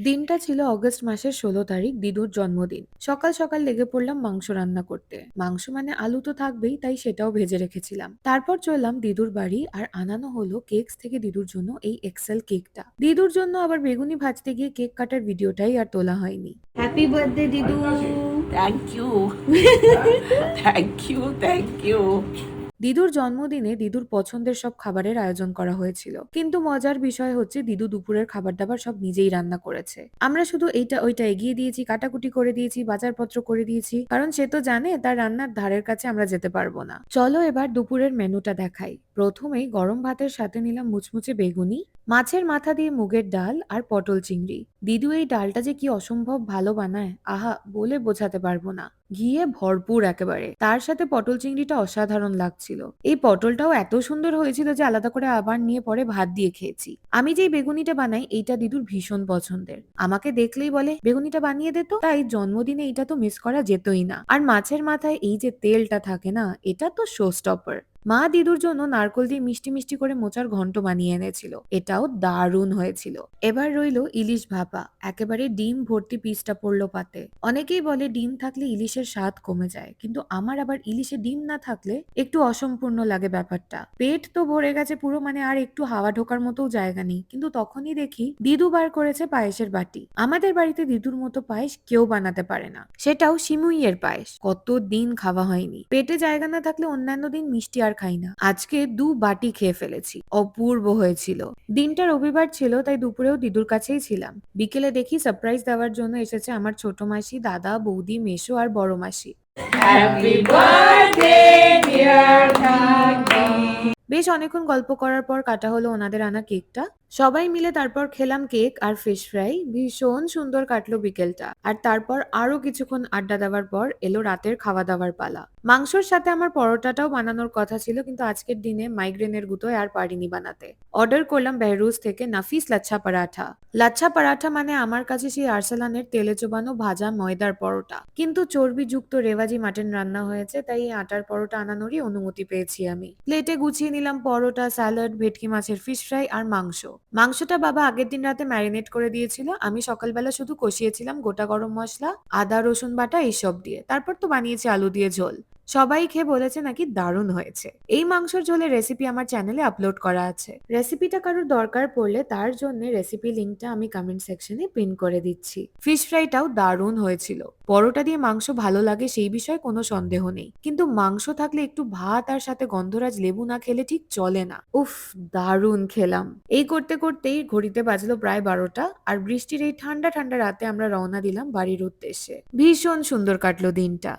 দিনটা ছিল অগস্ট মাসের ১৬ তারিখ, দিদুর জন্মদিন। সকাল সকাল লেগে পড়লাম মাংস রান্না করতে। মাংস মানে আলু তো থাকবেই, তাই সেটাও ভেজে রেখেছিলাম। তারপর চললাম দিদুর বাড়ি আর আনানো হলো কেকস থেকে দিদুর জন্য এই এক্সেল কেকটা। দিদুর জন্য আবার বেগুনি ভাজতে গিয়ে কেক কাটার ভিডিওটাই আর তোলা হয়নি। হ্যাপি বার্থডে দিদু। Thank you. Thank you, thank you. দিদুর জন্মদিনে দিদুর পছন্দের সব খাবারের আয়োজন করা হয়েছিল, কিন্তু মজার বিষয় হচ্ছে দিদু দুপুরের খাবার দাবার সব নিজেই রান্না করেছে। আমরা শুধু এইটা ওইটা এগিয়ে দিয়েছি, কাটাকুটি করে দিয়েছি, বাজারপত্র করে দিয়েছি, কারণ সে তো জানে তার রান্নার ধারের কাছে আমরা যেতে পারবো না। চলো এবার দুপুরের মেনুটা দেখাই। প্রথমেই গরম ভাতের সাথে নিলাম মুচমুচে বেগুনি, মাছের মাথা দিয়ে মুগের ডাল আর পটল চিংড়ি। দিদু এই ডালটা যে কি অসম্ভব ভালো বানায়, আহা বলে বোঝাতে পারবো না। ঘিয়ে ভরপুর একেবারে, তার সাথে পটল চিংড়িটা অসাধারণ লাগছিল। এই পটলটাও এত সুন্দর হয়েছিল যে আলাদা করে আবার নিয়ে পরে ভাত দিয়ে খেয়েছি। আমি যেই বেগুনিটা বানাই এইটা দিদুর ভীষণ পছন্দের। আমাকে দেখলেই বলে বেগুনিটা বানিয়ে দে তো, তাই জন্মদিনে এইটা তো মিস করা যেতই না। আর মাছের মাথায় এই যে তেলটা থাকে না, এটা তো শো স্টপার। মা দিদুর জন্য নারকোল দিয়ে মিষ্টি মিষ্টি করে মোচার ঘন্ট বানিয়ে এনেছিল, এটাও দারুণ হয়েছিল। এবার রইলো ইলিশ ভাপা, একেবারে ডিম ভর্তি পিসটা পড়লো পাতে। অনেকেই বলে ডিম থাকলে ইলিশের স্বাদ কমে যায়, কিন্তু আমার আবার ইলিশে ডিম না থাকলে একটু অসম্পূর্ণ লাগে ব্যাপারটা। পেট তো ভরে গেছে পুরো, মানে আর একটু হাওয়া ঢোকার মতো জায়গা নেই, কিন্তু তখনই দেখি দিদু বার করেছে পায়েসের বাটি। আমাদের বাড়িতে দিদুর মতো পায়েস কেউ বানাতে পারে না, সেটাও সিমুইয়ের পায়েস। কতদিন খাওয়া হয়নি, পেটে জায়গা না থাকলে অন্যান্য দিন মিষ্টি আর খাই না, আজকে ২ বাটি খেয়ে ফেলেছি। অপূর্ব হয়েছিল। দিনটা রবিবার ছিল, তাই দুপুরেও দিদুর কাছেই ছিলাম। বিকেলে দেখি সারপ্রাইজ দেওয়ার জন্য এসেছে আমার ছোট মাসি, দাদা, বৌদি, মেসো আর বড় মাসি। হ্যাপি বার্থডে ডিয়ার ঠাম্মি। বেশ অনেকক্ষণ গল্প করার পর কাটা হলো ওনাদের আনা কেকটা। সবাই মিলে তারপর খেলাম কেক আর ফিশ ফ্রাই। ভীষণ সুন্দর কাটলো বিকেলটা। আর তারপর আরো কিছুক্ষণ আড্ডা দেওয়ার পর এলো রাতের খাওয়া দাওয়ার পালা। মাংসর সাথে আমার পরোটাটাও বানানোর কথা ছিল, কিন্তু আজকের দিনে মাইগ্রেনের গুতোয় আর পারিনি বানাতে। অর্ডার করলাম বেহরুজ থেকে নাফিস লাচ্ছা পরাঠা। লাচ্ছা পরাঠা মানে আমার কাছে সেই আর্সালানের তেলে চোবানো ভাজা ময়দার পরোটা, কিন্তু চর্বিযুক্ত রেওয়াজি মাটন রান্না হয়েছে, তাই এই আটার পরোটা আনানোরই অনুমতি পেয়েছি আমি। প্লেটে গুছিয়ে নিলাম পরোটা, স্যালাড, ভেটকি মাছের ফিশ ফ্রাই আর মাংস। মাংসটা বাবা আগের দিন রাতে ম্যারিনেট করে দিয়েছিল, আমি সকালবেলা শুধু কষিয়েছিলাম গোটা গরম মশলা, আদা রসুন বাটা এইসব দিয়ে। তারপর তো বানিয়েছি আলু দিয়ে ঝোল। সবাই খেয়ে বলেছে নাকি দারুণ হয়েছে। এই মাংসের ঝোলের রেসিপি আমার চ্যানেলে আপলোড করা আছে। রেসিপিটা কারোর দরকার পড়লে তার জন্য রেসিপি লিঙ্কটা আমি কমেন্ট সেকশনে পিন করে দিচ্ছি। ফিশ ফ্রাইটাও দারুণ হয়েছিল। পরোটা দিয়ে মাংস ভালো লাগে সেই বিষয়ে কোনো সন্দেহ নেই, কিন্তু মাংস থাকলে একটু ভাত আর সাথে গন্ধরাজ লেবু না খেলে ঠিক চলে না। উফ, দারুণ খেলাম। এই করতে করতেই ঘড়িতে বাজলো প্রায় ১২টা, আর বৃষ্টির এই ঠান্ডা ঠান্ডা রাতে আমরা রওনা দিলাম বাড়ির উদ্দেশ্যে। ভীষণ সুন্দর কাটলো দিনটা।